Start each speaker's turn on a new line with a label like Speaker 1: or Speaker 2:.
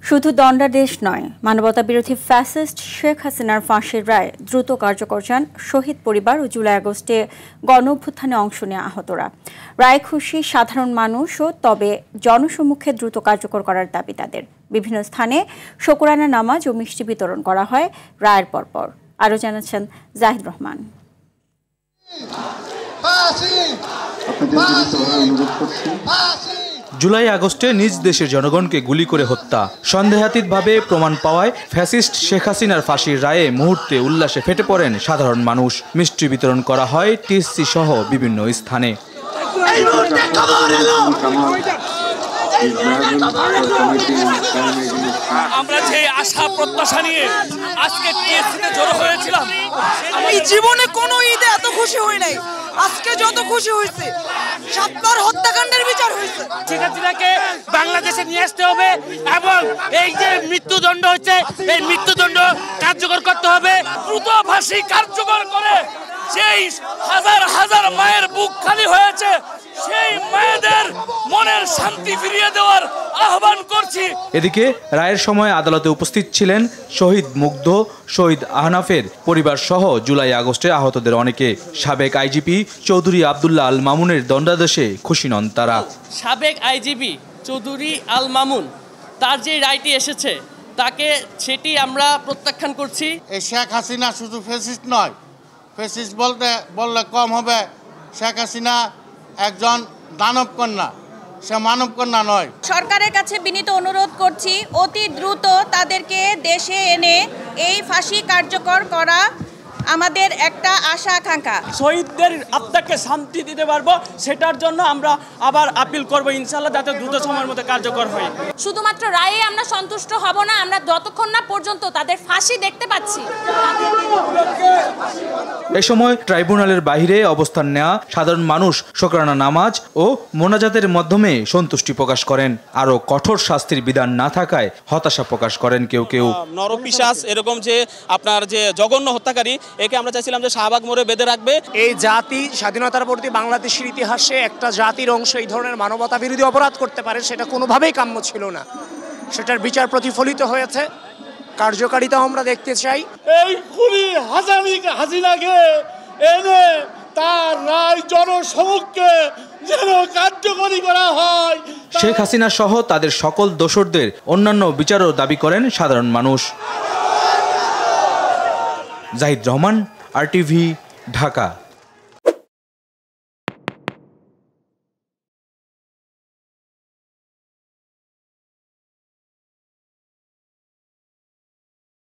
Speaker 1: শুধু দণ্ডাদেশ নয়, মানবতাবিরোধী ফ্যাসিস্ট শেখ হাসিনার ফাঁসির রায় দ্রুত কার্যকর চান শহীদ পরিবার ও জুলাই আগস্টে গণঅভ্যুত্থানে অংশ নেওয়া আহতরা। রায় খুশি সাধারণ মানুষও, তবে জনসম্মুখে দ্রুত কার্যকর করার দাবি তাদের। বিভিন্ন স্থানে শোকরানা নামাজ ও মিষ্টি বিতরণ করা হয় রায়ের পরপর। আরও জানাচ্ছেন জাহিদ রহমান।
Speaker 2: জুলাই আগস্টে নিজ দেশের জনগণকে গুলি করে হত্যা, সন্দেহাতীতভাবে প্রমাণ পাওয়ায় ফ্যাসিস্ট শেখ হাসিনার ফাঁসির রায়ে মুহূর্তে উল্লাসে ফেটে পড়েন সাধারণ মানুষ। মিষ্টি বিতরণ করা হয় টিএসসি সহ বিভিন্ন স্থানে।
Speaker 3: আমরা যে আশা প্রত্যাশা নিয়ে আজকে টিএসসিতে জড়ো হয়েছিলাম, আমি জীবনে কোনো ঈদে এত খুশি হই নাই। আজকে যত খুশি হয়েছে, ৭বার হত্যাকাণ্ডের বিচার হয়েছে। শেখ হাসিনাকে বাংলাদেশে নিয়ে আসতে হবে এবং এই যে মৃত্যুদণ্ড হচ্ছে, এই মৃত্যুদণ্ড কার্যকর করতে হবে। দ্রুত ফাঁসি কার্যকর করে সেই হাজার হাজার মায়ের বুক খালি হয়েছে, সেই মায়েদের মনের শান্তি ফিরিয়ে দেওয়ার আহ্বান করছি।
Speaker 2: এদিকে রায়ের সময় আদালতে উপস্থিত ছিলেন শহীদ মুগ্ধ, শহীদ আহনাফের পরিবার সহ জুলাই আগস্টে আহতদের অনেকে। সাবেক আইজিপি চৌধুরী আবদুল্লাহ আল মামুনের দণ্ডাদেশে খুশি নন তারা।
Speaker 4: সাবেক আইজিপি চৌধুরী আল মামুন, তার যে রায়টি এসেছে তাকে সেটি আমরা প্রত্যাখ্যান করছি।
Speaker 5: এই শেখ হাসিনা শুধু ফ্যাসিস্ট নয়, ফ্যাসিস্ট বললে কম হবে। শেখ হাসিনা একজন দানব কন্যা, সে মানব কন্যা নয়।
Speaker 6: সরকারের কাছে বিনীত অনুরোধ করছি, অতি দ্রুত তাদেরকে দেশে এনে এই ফাঁসি কার্যকর করা আমাদের একটা আশা আকাঙ্ক্ষা।
Speaker 4: শহীদদের আত্মাকে শান্তি দিতে পারবো, সেটার জন্য আমরা আবার আপিল করব ইনশাআল্লাহ, যাতে দ্রুত সময়ের মধ্যে কার্যকর হয়।
Speaker 7: শুধুমাত্র রায়ে আমরা সন্তুষ্ট হব না, আমরা যতক্ষণ না পর্যন্ত তাদের ফাঁসি দেখতে পাচ্ছি।
Speaker 2: এ সময় ট্রাইব্যুনালের বাইরে অবস্থান নেওয়া সাধারণ মানুষ শোকরানা নামাজ ও মোনাজাতের মাধ্যমে সন্তুষ্টি প্রকাশ করেন। আরও কঠোর শাস্তির বিধান না থাকায় হতাশা প্রকাশ করেন কেউ কেউ।
Speaker 8: নরপিশাচ এরকম যে আপনার যে জঘন্য হত্যাকারী, একে আমরা চাইছিলাম যে শাহবাগ মোড়ে বেঁধে রাখবে।
Speaker 9: এই জাতি স্বাধীনতার পরবর্তী বাংলাদেশের ইতিহাসে একটা জাতির অংশ এই ধরনের মানবতা বিরোধী অপরাধ করতে পারে, সেটা কোনোভাবেই কাম্য ছিল না। সেটার বিচার প্রতিফলিত হয়েছে, কার্যকারিতা আমরা দেখতে চাই।
Speaker 3: এই খুনি হাসিনাকে এনে তার রায় জনসমক্ষে যেন কার্যকরী করা হয়।
Speaker 2: শেখ হাসিনা সহ তাদের সকল দোষরদের অন্যান্য বিচারও দাবি করেন সাধারণ মানুষ। জাহিদ রহমান, RTV, ঢাকা।